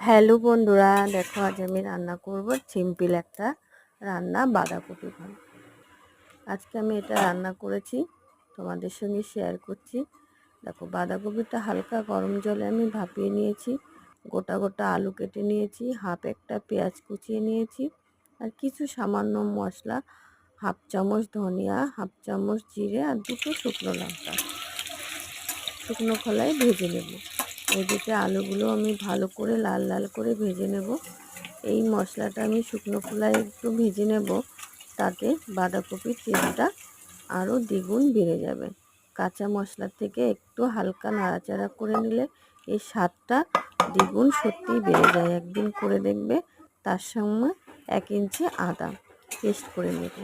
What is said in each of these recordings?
Hello বন্ধুরা, দেখো আজ আমি রান্না করব সিম্পল একটা রান্না, বাঁধাকপি ভাজা। আজকে আমি এটা রান্না করেছি, তোমাদের সঙ্গে শেয়ার করছি। দেখো, বাঁধাকপিটা হালকা গরম জলে আমি ভাপিয়ে নিয়েছি, গোটা গোটা আলু কেটে নিয়েছি, হাফ একটা পেঁয়াজ কুচিয়ে নিয়েছি, আর কিছু সামান্য মশলা, হাফ চামচ ধনিয়া, হাফ চামচ জিরে, আর দুটো শুকনো লঙ্কা শুকনো খোলায় ভেজে নেব। এদিকে আলুগুলো আমি ভালো করে লাল লাল করে ভেজে নেব। এই মশলাটা আমি শুকনো খোলায় একটু ভেজে নেব, তাতে বাঁধাকপির টেস্টটা আরও দ্বিগুণ বেড়ে যাবে। কাঁচা মশলার থেকে একটু হালকা নাড়াচাড়া করে নিলে এই স্বাদটা দ্বিগুণ সত্যিই বেড়ে যায়। একদিন করে দেখবে। তার সঙ্গে 1 ইঞ্চি আদা পেস্ট করে নেব।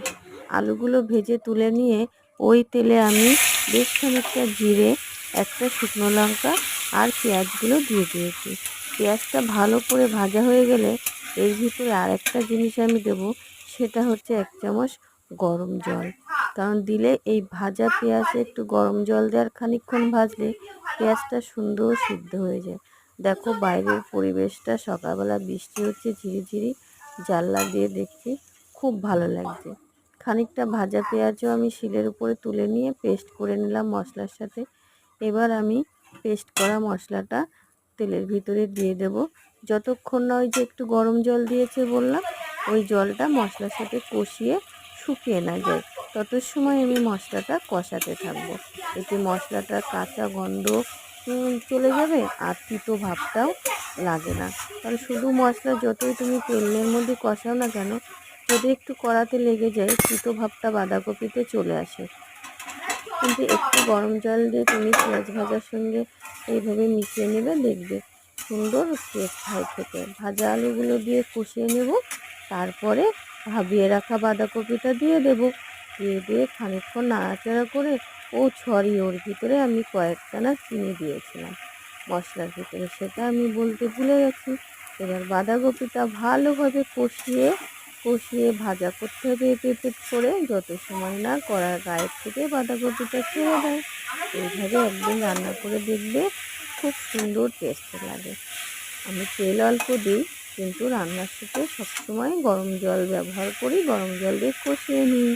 আলুগুলো ভেজে তুলে নিয়ে ওই তেলে আমি বেশ খানিকটা জিরে, একটা শুকনো লঙ্কা আর পেঁয়াজগুলো দিয়ে দিয়েছি। পেঁয়াজটা ভালো করে ভাজা হয়ে গেলে এর ভিতরে আরেকটা জিনিস আমি দেব, সেটা হচ্ছে 1 চামচ গরম জল। কারণ দিলে এই ভাজা পেঁয়াজে একটু গরম জল দেওয়ার খানিকক্ষণ ভাজলে পেঁয়াজটা সুন্দর সিদ্ধ হয়ে যায়। দেখো, বাইরের পরিবেশটা, সকালবেলা বৃষ্টি হচ্ছে ঝিরিঝিরি, জানলা দিয়ে দেখছি, খুব ভালো লাগছে। খানিকটা ভাজা পেঁয়াজও আমি শিলের উপরে তুলে নিয়ে পেস্ট করে নিলাম মশলার সাথে। এবার আমি পেস্ট করা মশলাটা তেলের ভিতরে দিয়ে দেব। যতক্ষণ না ওই যে একটু গরম জল দিয়েছে বললাম, ওই জলটা মশলার সাথে কষিয়ে শুকিয়ে না যায়, তত সময় আমি মশলাটা কষাতে থাকবো। এতে মশলাটার কাঁচা গন্ধ চলে যাবে, আর তিতো ভাবটাও লাগে না। কারণ শুধু মশলা যতই তুমি তেলের মধ্যে কষাও না কেন, যদি একটু কড়াতে লেগে যায়, তিতো ভাবটা বাঁধাকপিতে চলে আসে। কিন্তু একটু গরম জল দিয়ে তুমি পেঁয়াজ ভাজার সঙ্গে এইভাবে মিশিয়ে নেবে, দেখবে সুন্দর টেস্ট হয় খেতে। ভাজা আলুগুলো দিয়ে কষিয়ে নেব, তারপরে ভাবিয়ে রাখা বাঁধাকপিটা দিয়ে দেব। দিয়ে খানিকক্ষণ নাড়াচাড়া করে ওর ভিতরে আমি কয়েকটানা চিনি দিয়েছিলাম মশলার ভিতরে, সেটা আমি বলতে ভুলে গেছি। এবার বাঁধাকপিটা ভালোভাবে কষিয়ে ভাজা করতে হবে এপিট করে, যত সময় না কড়ার গায়ের থেকে বাঁধাকপিটা ছেড়ে দেয়। এইভাবে একদিন রান্না করে দেখবে, খুব সুন্দর টেস্ট লাগে। আমি তেল অল্প দিই, কিন্তু রান্নার সাথে সবসময় গরম জল ব্যবহার করি, গরম জল দিয়ে কষিয়ে নিই।